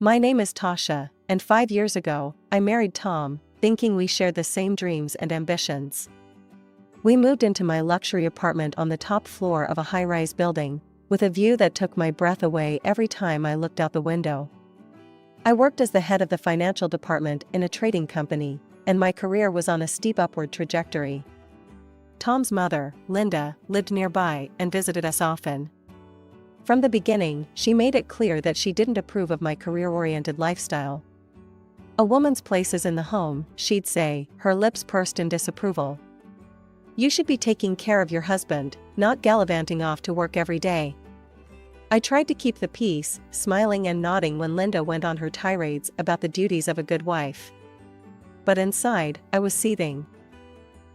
My name is Tasha, and 5 years ago, I married Tom, thinking we shared the same dreams and ambitions. We moved into my luxury apartment on the top floor of a high-rise building, with a view that took my breath away every time I looked out the window. I worked as the head of the financial department in a trading company, and my career was on a steep upward trajectory. Tom's mother, Linda, lived nearby and visited us often. From the beginning, she made it clear that she didn't approve of my career-oriented lifestyle. "A woman's place is in the home," she'd say, her lips pursed in disapproval. "You should be taking care of your husband, not gallivanting off to work every day." I tried to keep the peace, smiling and nodding when Linda went on her tirades about the duties of a good wife. But inside, I was seething.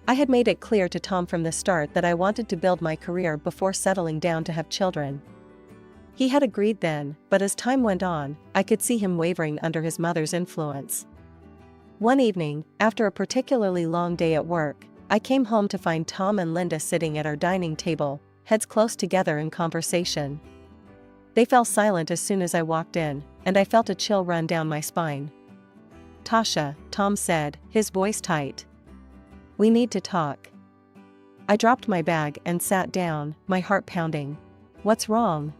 I had made it clear to Tom from the start that I wanted to build my career before settling down to have children. He had agreed then, but as time went on, I could see him wavering under his mother's influence. One evening, after a particularly long day at work, I came home to find Tom and Linda sitting at our dining table, heads close together in conversation. They fell silent as soon as I walked in, and I felt a chill run down my spine. "Tasha," Tom said, his voice tight. "We need to talk." I dropped my bag and sat down, my heart pounding. "What's wrong?"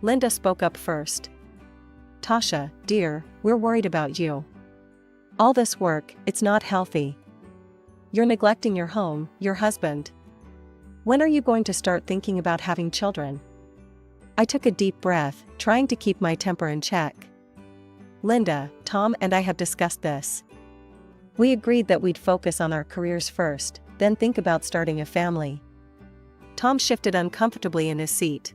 Linda spoke up first. "Tasha, dear, we're worried about you. All this work, it's not healthy. You're neglecting your home, your husband. When are you going to start thinking about having children?" I took a deep breath, trying to keep my temper in check. "Linda, Tom and I have discussed this. We agreed that we'd focus on our careers first, then think about starting a family." Tom shifted uncomfortably in his seat.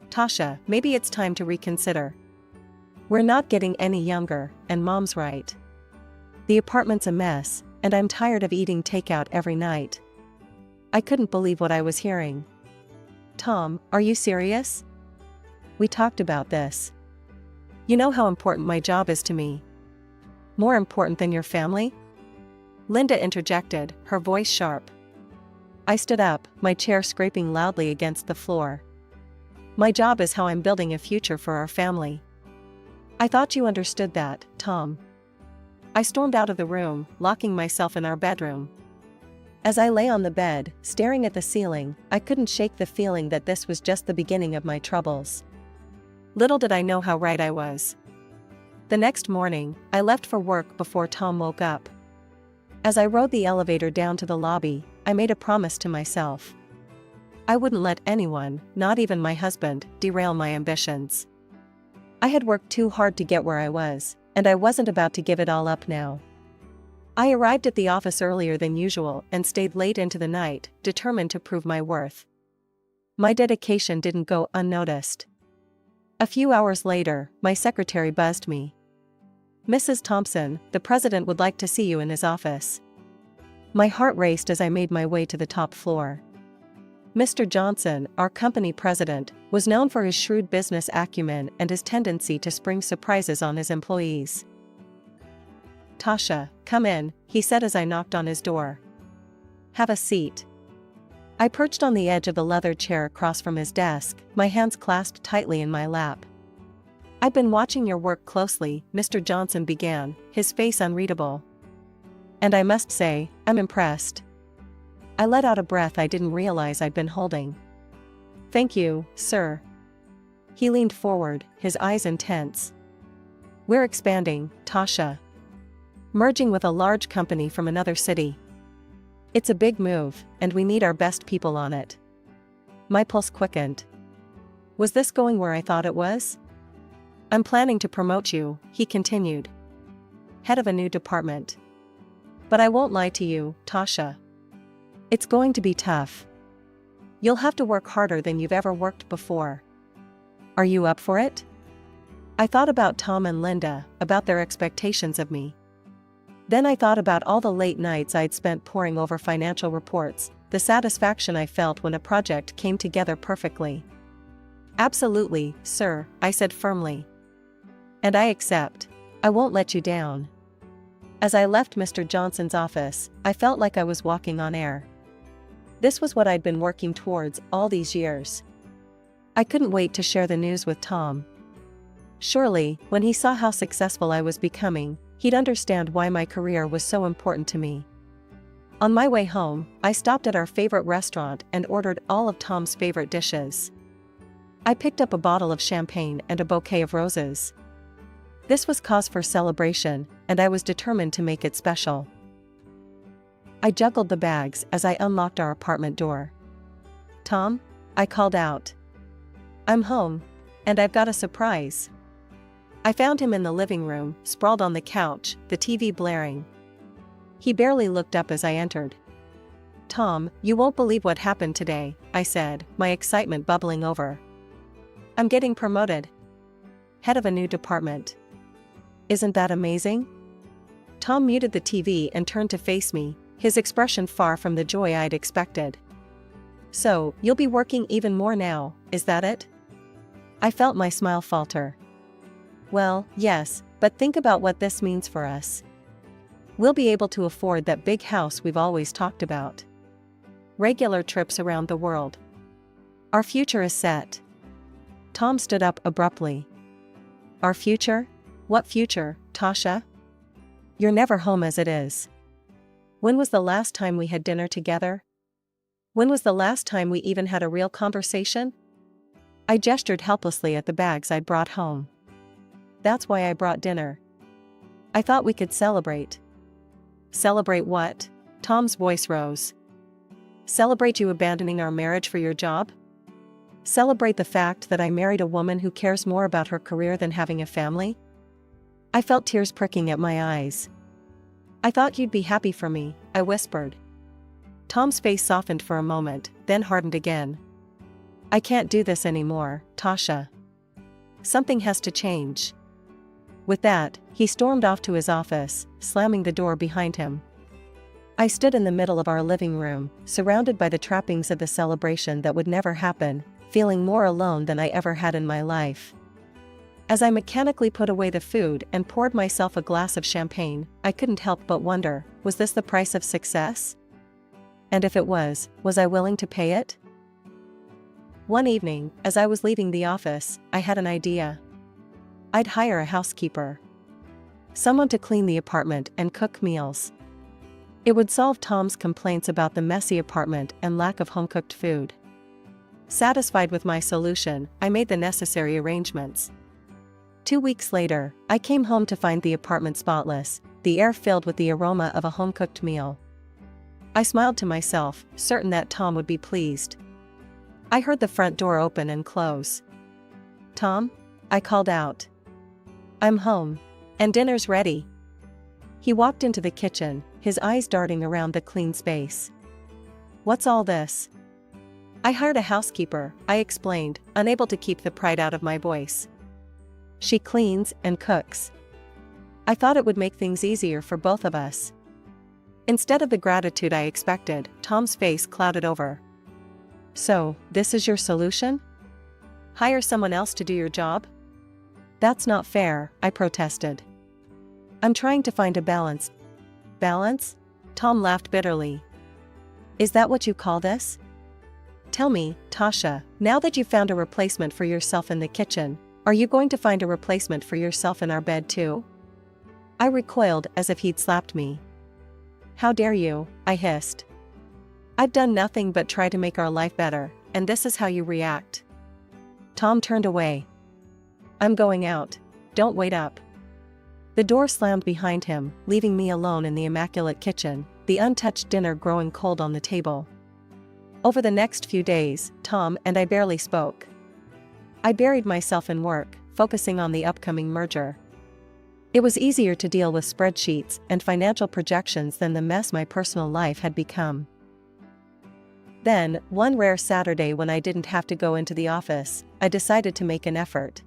"Tasha, maybe it's time to reconsider. We're not getting any younger, and Mom's right. The apartment's a mess, and I'm tired of eating takeout every night." I couldn't believe what I was hearing. "Tom, are you serious? We talked about this. You know how important my job is to me. More important than your family?" Linda interjected, her voice sharp. I stood up, my chair scraping loudly against the floor. "My job is how I'm building a future for our family." "I thought you understood that, Tom." I stormed out of the room, locking myself in our bedroom. As I lay on the bed, staring at the ceiling, I couldn't shake the feeling that this was just the beginning of my troubles. Little did I know how right I was. The next morning, I left for work before Tom woke up. As I rode the elevator down to the lobby, I made a promise to myself. I wouldn't let anyone, not even my husband, derail my ambitions. I had worked too hard to get where I was, and I wasn't about to give it all up now. I arrived at the office earlier than usual and stayed late into the night, determined to prove my worth. My dedication didn't go unnoticed. A few hours later, my secretary buzzed me. "Mrs. Thompson, the president would like to see you in his office." My heart raced as I made my way to the top floor. Mr. Johnson, our company president, was known for his shrewd business acumen and his tendency to spring surprises on his employees. "Tasha, come in," he said as I knocked on his door. "Have a seat." I perched on the edge of the leather chair across from his desk, my hands clasped tightly in my lap. "I've been watching your work closely," Mr. Johnson began, his face unreadable. "And I must say, I'm impressed." I let out a breath I didn't realize I'd been holding. "Thank you, sir." He leaned forward, his eyes intense. "We're expanding, Tasha. Merging with a large company from another city. It's a big move, and we need our best people on it." My pulse quickened. Was this going where I thought it was? "I'm planning to promote you," he continued. "Head of a new department. But I won't lie to you, Tasha. It's going to be tough. You'll have to work harder than you've ever worked before. Are you up for it?" I thought about Tom and Linda, about their expectations of me. Then I thought about all the late nights I'd spent poring over financial reports, the satisfaction I felt when a project came together perfectly. "Absolutely, sir," I said firmly. "And I accept. I won't let you down." As I left Mr. Johnson's office, I felt like I was walking on air. This was what I'd been working towards all these years. I couldn't wait to share the news with Tom. Surely, when he saw how successful I was becoming, he'd understand why my career was so important to me. On my way home, I stopped at our favorite restaurant and ordered all of Tom's favorite dishes. I picked up a bottle of champagne and a bouquet of roses. This was cause for celebration, and I was determined to make it special. I juggled the bags as I unlocked our apartment door. "Tom?" I called out. "I'm home. And I've got a surprise." I found him in the living room, sprawled on the couch, the TV blaring. He barely looked up as I entered. "Tom, you won't believe what happened today," I said, my excitement bubbling over. "I'm getting promoted. Head of a new department. Isn't that amazing?" Tom muted the TV and turned to face me, his expression far from the joy I'd expected. "So, you'll be working even more now, is that it?" I felt my smile falter. "Well, yes, but think about what this means for us. We'll be able to afford that big house we've always talked about. Regular trips around the world. Our future is set." Tom stood up abruptly. "Our future? What future, Tasha? You're never home as it is. When was the last time we had dinner together? When was the last time we even had a real conversation?" I gestured helplessly at the bags I'd brought home. "That's why I brought dinner. I thought we could celebrate." "Celebrate what?" Tom's voice rose. "Celebrate you abandoning our marriage for your job? Celebrate the fact that I married a woman who cares more about her career than having a family?" I felt tears pricking at my eyes. "I thought you'd be happy for me," I whispered. Tom's face softened for a moment, then hardened again. "I can't do this anymore, Tasha. Something has to change." With that, he stormed off to his office, slamming the door behind him. I stood in the middle of our living room, surrounded by the trappings of the celebration that would never happen, feeling more alone than I ever had in my life. As I mechanically put away the food and poured myself a glass of champagne, I couldn't help but wonder, was this the price of success? And if it was I willing to pay it? One evening, as I was leaving the office, I had an idea. I'd hire a housekeeper. Someone to clean the apartment and cook meals. It would solve Tom's complaints about the messy apartment and lack of home-cooked food. Satisfied with my solution, I made the necessary arrangements. 2 weeks later, I came home to find the apartment spotless, the air filled with the aroma of a home-cooked meal. I smiled to myself, certain that Tom would be pleased. I heard the front door open and close. "Tom?" I called out. "I'm home. And dinner's ready." He walked into the kitchen, his eyes darting around the clean space. "What's all this?" "I hired a housekeeper," I explained, unable to keep the pride out of my voice. "She cleans and cooks. I thought it would make things easier for both of us." Instead of the gratitude I expected, Tom's face clouded over. "So, this is your solution? Hire someone else to do your job?" "That's not fair," I protested. "I'm trying to find a balance." "Balance?" Tom laughed bitterly. "Is that what you call this? Tell me, Tasha, now that you've found a replacement for yourself in the kitchen, are you going to find a replacement for yourself in our bed too?" I recoiled as if he'd slapped me. "How dare you?" I hissed. "I've done nothing but try to make our life better, and this is how you react." Tom turned away. "I'm going out. Don't wait up." The door slammed behind him, leaving me alone in the immaculate kitchen, the untouched dinner growing cold on the table. Over the next few days, Tom and I barely spoke. I buried myself in work, focusing on the upcoming merger. It was easier to deal with spreadsheets and financial projections than the mess my personal life had become. Then, one rare Saturday when I didn't have to go into the office, I decided to make an effort.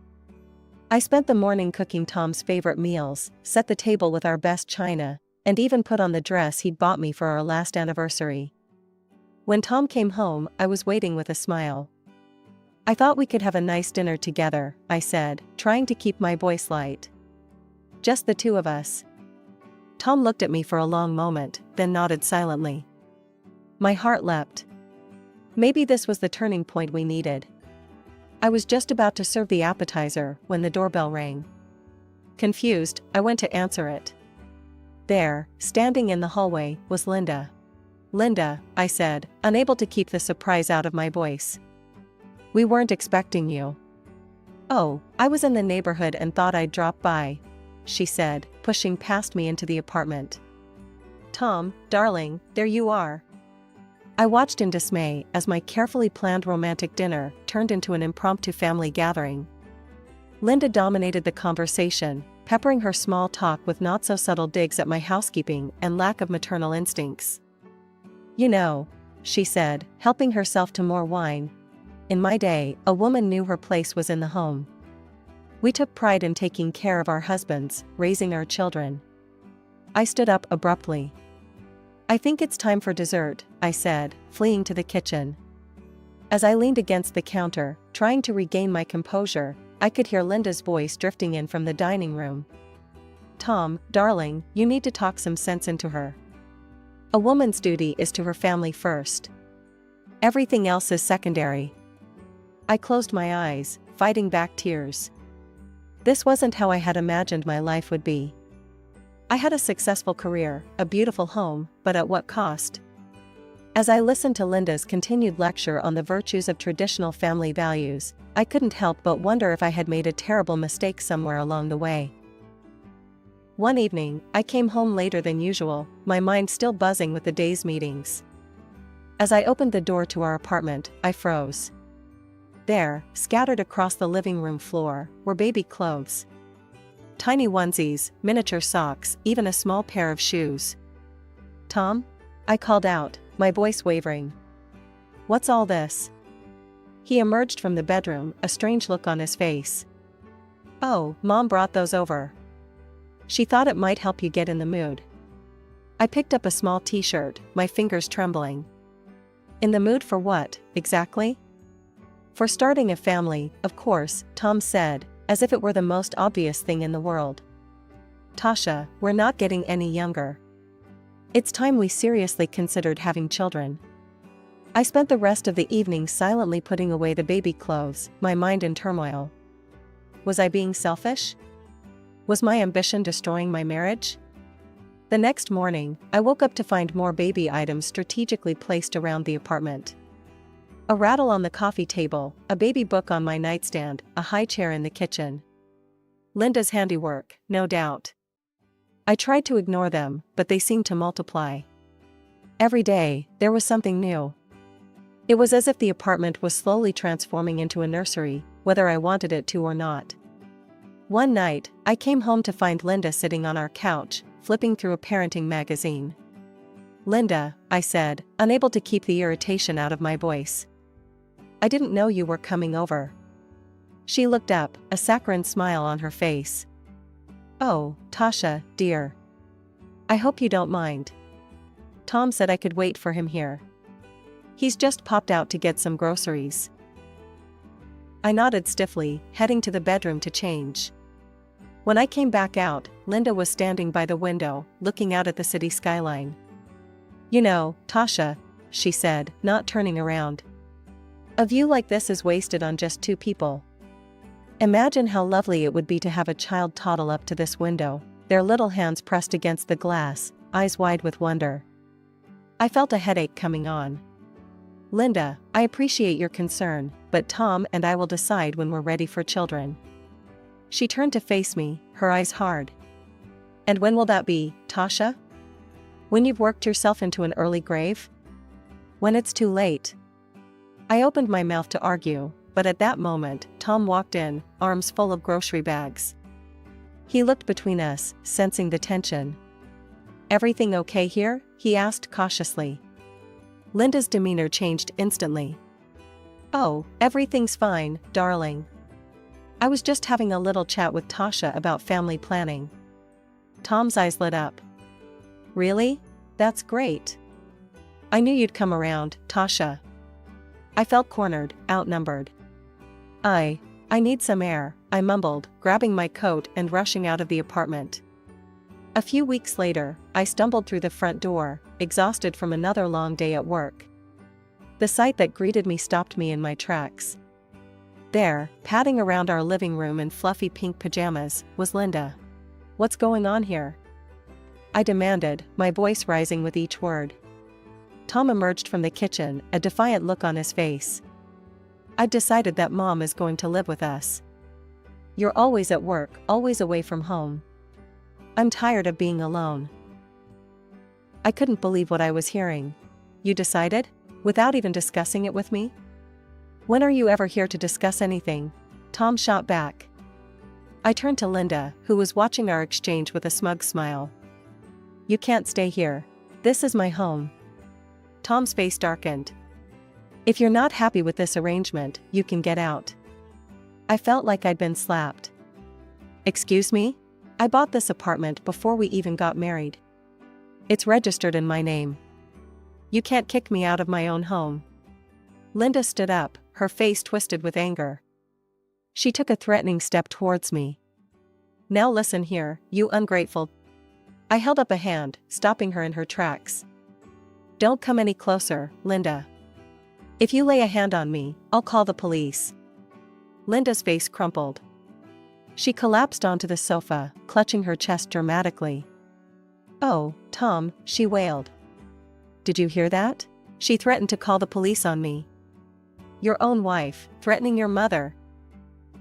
I spent the morning cooking Tom's favorite meals, set the table with our best china, and even put on the dress he'd bought me for our last anniversary. When Tom came home, I was waiting with a smile. "I thought we could have a nice dinner together," I said, trying to keep my voice light. "Just the two of us." Tom looked at me for a long moment, then nodded silently. My heart leapt. Maybe this was the turning point we needed. I was just about to serve the appetizer when the doorbell rang. Confused, I went to answer it. There, standing in the hallway, was Linda. "Linda," I said, unable to keep the surprise out of my voice. "We weren't expecting you." "Oh, I was in the neighborhood and thought I'd drop by," she said, pushing past me into the apartment. "Tom, darling, there you are." I watched in dismay as my carefully planned romantic dinner turned into an impromptu family gathering. Linda dominated the conversation, peppering her small talk with not-so-subtle digs at my housekeeping and lack of maternal instincts. "You know," she said, helping herself to more wine, "in my day, a woman knew her place was in the home. We took pride in taking care of our husbands, raising our children." I stood up abruptly. "I think it's time for dessert," I said, fleeing to the kitchen. As I leaned against the counter, trying to regain my composure, I could hear Linda's voice drifting in from the dining room. "Tom, darling, you need to talk some sense into her. A woman's duty is to her family first. Everything else is secondary." I closed my eyes, fighting back tears. This wasn't how I had imagined my life would be. I had a successful career, a beautiful home, but at what cost? As I listened to Linda's continued lecture on the virtues of traditional family values, I couldn't help but wonder if I had made a terrible mistake somewhere along the way. One evening, I came home later than usual, my mind still buzzing with the day's meetings. As I opened the door to our apartment, I froze. There, scattered across the living room floor, were baby clothes. Tiny onesies, miniature socks, even a small pair of shoes. "Tom?" I called out, my voice wavering. "What's all this?" He emerged from the bedroom, a strange look on his face. "Oh, Mom brought those over. She thought it might help you get in the mood." I picked up a small t-shirt, my fingers trembling. "In the mood for what, exactly?" "For starting a family, of course," Tom said, as if it were the most obvious thing in the world. "Tasha, we're not getting any younger. It's time we seriously considered having children." I spent the rest of the evening silently putting away the baby clothes, my mind in turmoil. Was I being selfish? Was my ambition destroying my marriage? The next morning, I woke up to find more baby items strategically placed around the apartment. A rattle on the coffee table, a baby book on my nightstand, a high chair in the kitchen. Linda's handiwork, no doubt. I tried to ignore them, but they seemed to multiply. Every day, there was something new. It was as if the apartment was slowly transforming into a nursery, whether I wanted it to or not. One night, I came home to find Linda sitting on our couch, flipping through a parenting magazine. "Linda," I said, unable to keep the irritation out of my voice. "I didn't know you were coming over." She looked up, a saccharine smile on her face. "Oh, Tasha, dear. I hope you don't mind. Tom said I could wait for him here. He's just popped out to get some groceries." I nodded stiffly, heading to the bedroom to change. When I came back out, Linda was standing by the window, looking out at the city skyline. "You know, Tasha," she said, not turning around. "A view like this is wasted on just two people. Imagine how lovely it would be to have a child toddle up to this window, their little hands pressed against the glass, eyes wide with wonder." I felt a headache coming on. "Linda, I appreciate your concern, but Tom and I will decide when we're ready for children." She turned to face me, her eyes hard. "And when will that be, Tasha? When you've worked yourself into an early grave? When it's too late?" I opened my mouth to argue, but at that moment, Tom walked in, arms full of grocery bags. He looked between us, sensing the tension. "Everything okay here?" he asked cautiously. Linda's demeanor changed instantly. "Oh, everything's fine, darling. I was just having a little chat with Tasha about family planning." Tom's eyes lit up. "Really? That's great. I knew you'd come around, Tasha." I felt cornered, outnumbered. I need some air," I mumbled, grabbing my coat and rushing out of the apartment. A few weeks later, I stumbled through the front door, exhausted from another long day at work. The sight that greeted me stopped me in my tracks. There, padding around our living room in fluffy pink pajamas, was Linda. "What's going on here?" I demanded, my voice rising with each word. Tom emerged from the kitchen, a defiant look on his face. "I've decided that Mom is going to live with us. You're always at work, always away from home. I'm tired of being alone." I couldn't believe what I was hearing. "You decided? Without even discussing it with me? When are you ever here to discuss anything?" Tom shot back. I turned to Linda, who was watching our exchange with a smug smile. "You can't stay here. This is my home." Tom's face darkened. "If you're not happy with this arrangement, you can get out." I felt like I'd been slapped. "Excuse me? I bought this apartment before we even got married. It's registered in my name. You can't kick me out of my own home." Linda stood up, her face twisted with anger. She took a threatening step towards me. "Now listen here, you ungrateful." I held up a hand, stopping her in her tracks. "Don't come any closer, Linda. If you lay a hand on me, I'll call the police." Linda's face crumpled. She collapsed onto the sofa, clutching her chest dramatically. "Oh, Tom," she wailed. "Did you hear that? She threatened to call the police on me." "Your own wife, threatening your mother?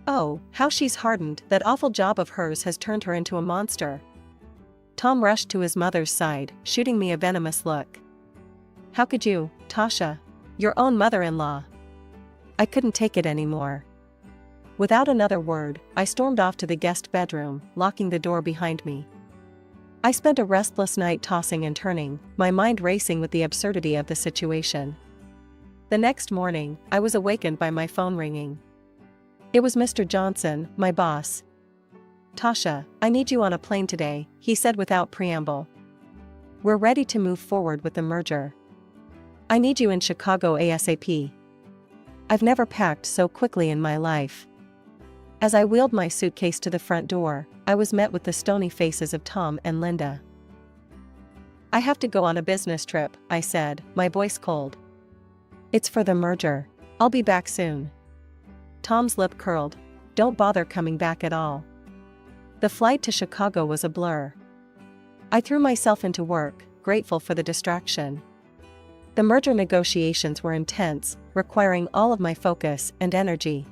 Oh, how she's hardened. That awful job of hers has turned her into a monster." Tom rushed to his mother's side, shooting me a venomous look. "How could you, Tasha? Your own mother-in-law." I couldn't take it anymore. Without another word, I stormed off to the guest bedroom, locking the door behind me. I spent a restless night tossing and turning, my mind racing with the absurdity of the situation. The next morning, I was awakened by my phone ringing. It was Mr. Johnson, my boss. "Tasha, I need you on a plane today," he said without preamble. "We're ready to move forward with the merger. I need you in Chicago ASAP." I've never packed so quickly in my life. As I wheeled my suitcase to the front door, I was met with the stony faces of Tom and Linda. "I have to go on a business trip," I said, my voice cold. "It's for the merger. I'll be back soon." Tom's lip curled. "Don't bother coming back at all." The flight to Chicago was a blur. I threw myself into work, grateful for the distraction. The merger negotiations were intense, requiring all of my focus and energy.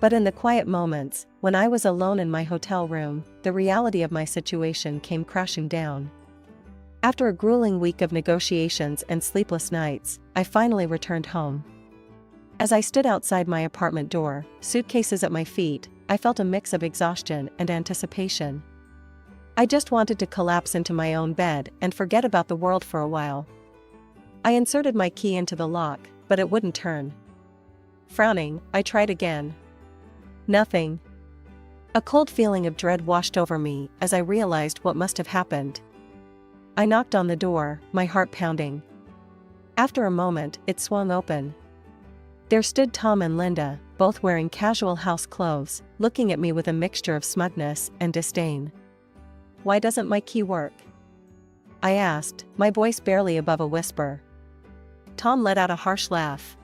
But in the quiet moments, when I was alone in my hotel room, the reality of my situation came crashing down. After a grueling week of negotiations and sleepless nights, I finally returned home. As I stood outside my apartment door, suitcases at my feet, I felt a mix of exhaustion and anticipation. I just wanted to collapse into my own bed and forget about the world for a while. I inserted my key into the lock, but it wouldn't turn. Frowning, I tried again. Nothing. A cold feeling of dread washed over me as I realized what must have happened. I knocked on the door, my heart pounding. After a moment, it swung open. There stood Tom and Linda, both wearing casual house clothes, looking at me with a mixture of smugness and disdain. "Why doesn't my key work?" I asked, my voice barely above a whisper. Tom let out a harsh laugh.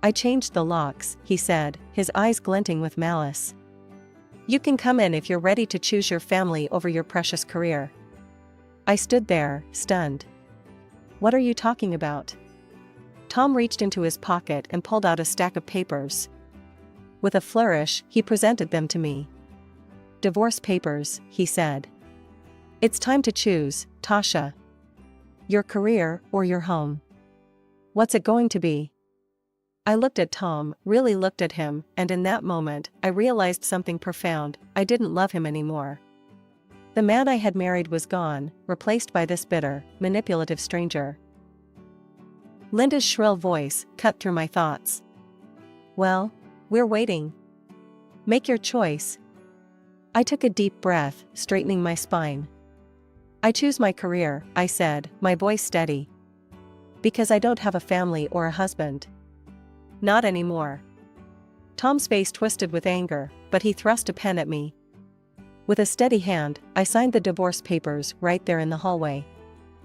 "I changed the locks," he said, his eyes glinting with malice. "You can come in if you're ready to choose your family over your precious career." I stood there, stunned. "What are you talking about?" Tom reached into his pocket and pulled out a stack of papers. With a flourish, he presented them to me. "Divorce papers," he said. "It's time to choose, Tasha. Your career or your home. What's it going to be?" I looked at Tom, really looked at him, and in that moment, I realized something profound. I didn't love him anymore. The man I had married was gone, replaced by this bitter, manipulative stranger. Linda's shrill voice cut through my thoughts. "Well, we're waiting. Make your choice." I took a deep breath, straightening my spine. "I choose my career," I said, my voice steady. "Because I don't have a family or a husband. Not anymore." Tom's face twisted with anger, but he thrust a pen at me. With a steady hand, I signed the divorce papers right there in the hallway.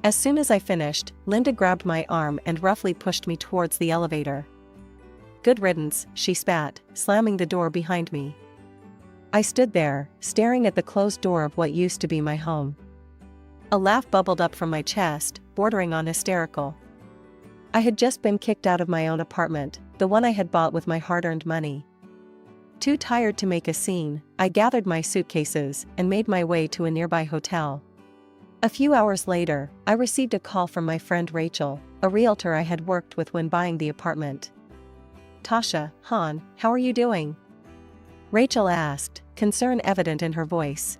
As soon as I finished, Linda grabbed my arm and roughly pushed me towards the elevator. Good riddance, she spat, slamming the door behind me. I stood there, staring at the closed door of what used to be my home. A laugh bubbled up from my chest, bordering on hysterical. I had just been kicked out of my own apartment, the one I had bought with my hard-earned money. Too tired to make a scene, I gathered my suitcases and made my way to a nearby hotel. A few hours later, I received a call from my friend Rachel, a realtor I had worked with when buying the apartment. "Tasha, hon, how are you doing?" Rachel asked, concern evident in her voice.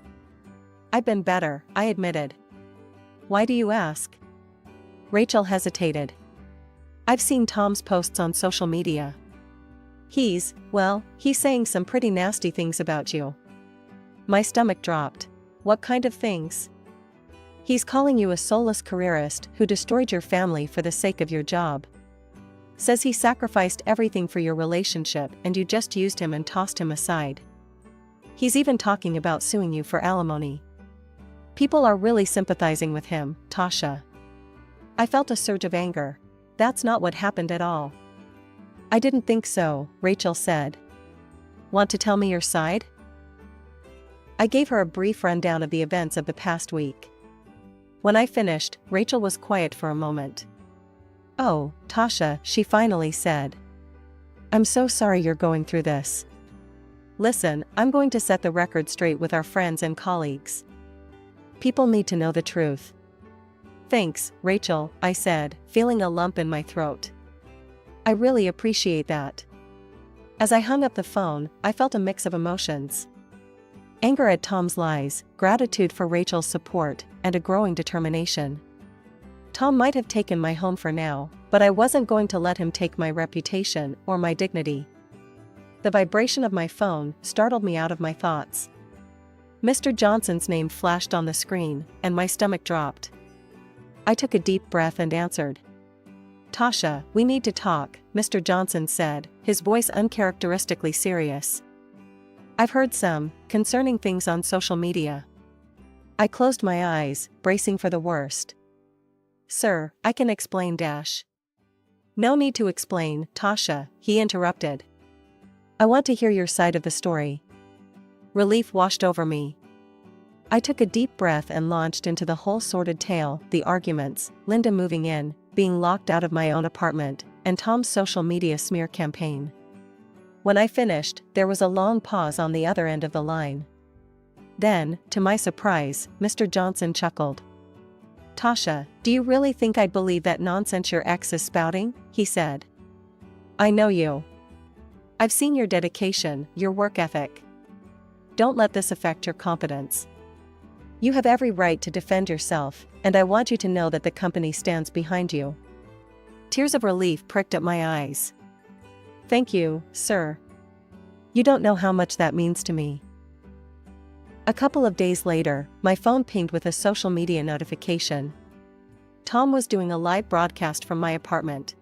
"I've been better," I admitted. "Why do you ask?" Rachel hesitated. "I've seen Tom's posts on social media. He's saying some pretty nasty things about you." My stomach dropped. "What kind of things?" "He's calling you a soulless careerist who destroyed your family for the sake of your job. Says he sacrificed everything for your relationship and you just used him and tossed him aside. He's even talking about suing you for alimony. People are really sympathizing with him, Tasha." I felt a surge of anger. "That's not what happened at all." "I didn't think so," Rachel said. "Want to tell me your side?" I gave her a brief rundown of the events of the past week. When I finished, Rachel was quiet for a moment. "Oh, Tasha," she finally said. "I'm so sorry you're going through this. Listen, I'm going to set the record straight with our friends and colleagues. People need to know the truth." "Thanks, Rachel," I said, feeling a lump in my throat. "I really appreciate that." As I hung up the phone, I felt a mix of emotions. Anger at Tom's lies, gratitude for Rachel's support, and a growing determination. Tom might have taken my home for now, but I wasn't going to let him take my reputation or my dignity. The vibration of my phone startled me out of my thoughts. Mr. Johnson's name flashed on the screen, and my stomach dropped. I took a deep breath and answered. "Tasha, we need to talk," Mr. Johnson said, his voice uncharacteristically serious. "I've heard some concerning things on social media." I closed my eyes, bracing for the worst. "Sir, I can explain dash." "No need to explain, Tasha," he interrupted. "I want to hear your side of the story." Relief washed over me. I took a deep breath and launched into the whole sordid tale, the arguments, Linda moving in, being locked out of my own apartment, and Tom's social media smear campaign. When I finished, there was a long pause on the other end of the line. Then, to my surprise, Mr. Johnson chuckled. "Tasha, do you really think I'd believe that nonsense your ex is spouting?" he said. "I know you. I've seen your dedication, your work ethic. Don't let this affect your competence. You have every right to defend yourself, and I want you to know that the company stands behind you." Tears of relief pricked at my eyes. "Thank you, sir. You don't know how much that means to me." A couple of days later, my phone pinged with a social media notification. Tom was doing a live broadcast from my apartment.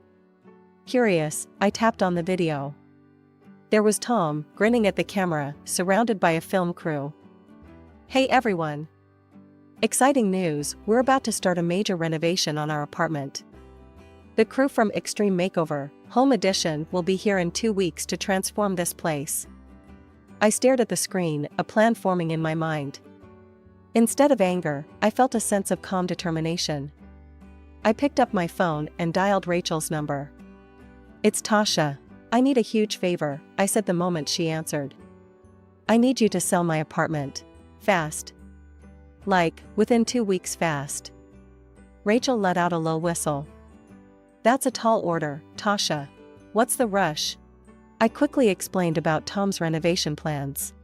Curious, I tapped on the video. There was Tom, grinning at the camera, surrounded by a film crew. "Hey everyone! Exciting news, we're about to start a major renovation on our apartment. The crew from Extreme Makeover, Home Edition will be here in 2 weeks to transform this place." I stared at the screen, a plan forming in my mind. Instead of anger, I felt a sense of calm determination. I picked up my phone and dialed Rachel's number. "It's Tasha. I need a huge favor," I said the moment she answered. "I need you to sell my apartment. Fast. Like, within 2 weeks fast." Rachel let out a low whistle. "That's a tall order, Tasha. What's the rush?" I quickly explained about Tom's renovation plans.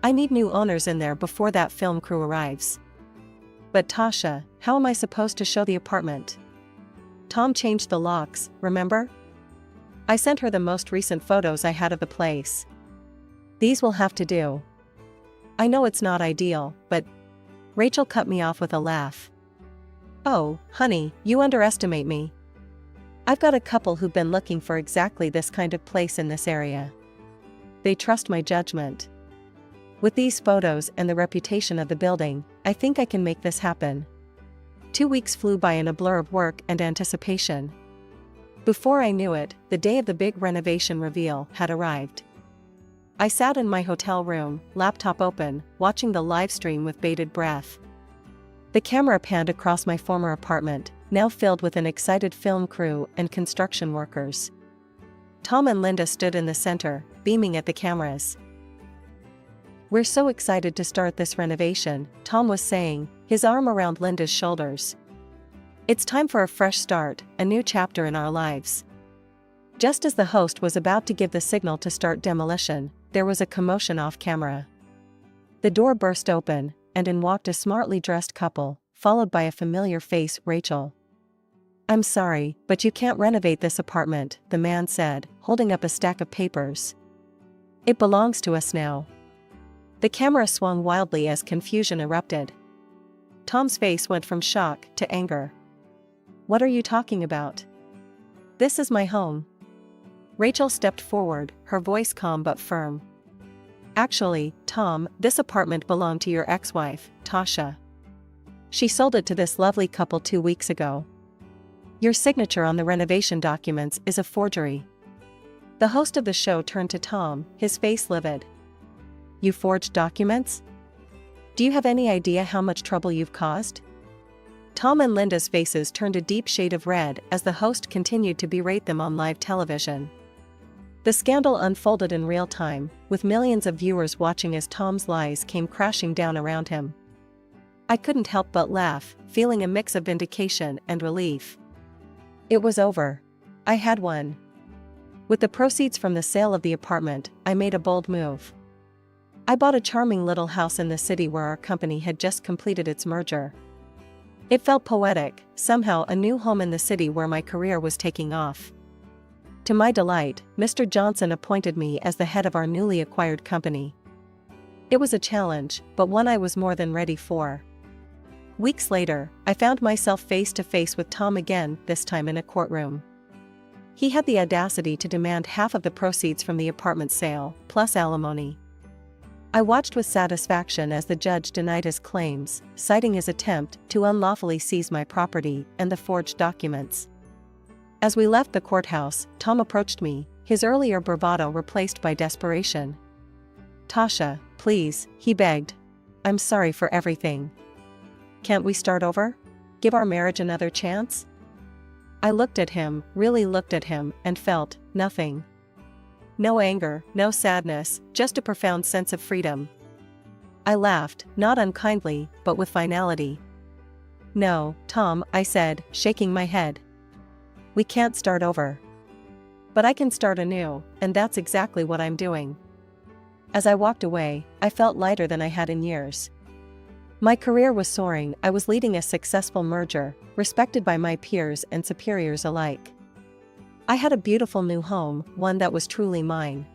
"I need new owners in there before that film crew arrives." "But Tasha, how am I supposed to show the apartment? Tom changed the locks, remember?" I sent her the most recent photos I had of the place. "These will have to do." "I know it's not ideal, but..." Rachel cut me off with a laugh. "Oh, honey, you underestimate me. I've got a couple who've been looking for exactly this kind of place in this area. They trust my judgment. With these photos and the reputation of the building, I think I can make this happen." 2 weeks flew by in a blur of work and anticipation. Before I knew it, the day of the big renovation reveal had arrived. I sat in my hotel room, laptop open, watching the live stream with bated breath. The camera panned across my former apartment, now filled with an excited film crew and construction workers. Tom and Linda stood in the center, beaming at the cameras. "We're so excited to start this renovation," Tom was saying, his arm around Linda's shoulders. "It's time for a fresh start, a new chapter in our lives." Just as the host was about to give the signal to start demolition, there was a commotion off camera. The door burst open, and in walked a smartly dressed couple, followed by a familiar face, Rachel. "I'm sorry, but you can't renovate this apartment," the man said, holding up a stack of papers. "It belongs to us now." The camera swung wildly as confusion erupted. Tom's face went from shock to anger. "What are you talking about? This is my home." Rachel stepped forward, her voice calm but firm. "Actually, Tom, this apartment belonged to your ex-wife, Tasha. She sold it to this lovely couple 2 weeks ago. Your signature on the renovation documents is a forgery." The host of the show turned to Tom, his face livid. "You forged documents? Do you have any idea how much trouble you've caused?" Tom and Linda's faces turned a deep shade of red as the host continued to berate them on live television. The scandal unfolded in real time, with millions of viewers watching as Tom's lies came crashing down around him. I couldn't help but laugh, feeling a mix of vindication and relief. It was over. I had won. With the proceeds from the sale of the apartment, I made a bold move. I bought a charming little house in the city where our company had just completed its merger. It felt poetic, somehow a new home in the city where my career was taking off. To my delight, Mr. Johnson appointed me as the head of our newly acquired company. It was a challenge, but one I was more than ready for. Weeks later, I found myself face to face with Tom again, this time in a courtroom. He had the audacity to demand half of the proceeds from the apartment sale, plus alimony. I watched with satisfaction as the judge denied his claims, citing his attempt to unlawfully seize my property and the forged documents. As we left the courthouse, Tom approached me, his earlier bravado replaced by desperation. "Tasha, please," he begged. "I'm sorry for everything. Can't we start over? Give our marriage another chance?" I looked at him, really looked at him, and felt nothing. No anger, no sadness, just a profound sense of freedom. I laughed, not unkindly, but with finality. "No, Tom," I said, shaking my head. "We can't start over. But I can start anew, and that's exactly what I'm doing." As I walked away, I felt lighter than I had in years. My career was soaring, I was leading a successful merger, respected by my peers and superiors alike. I had a beautiful new home, one that was truly mine.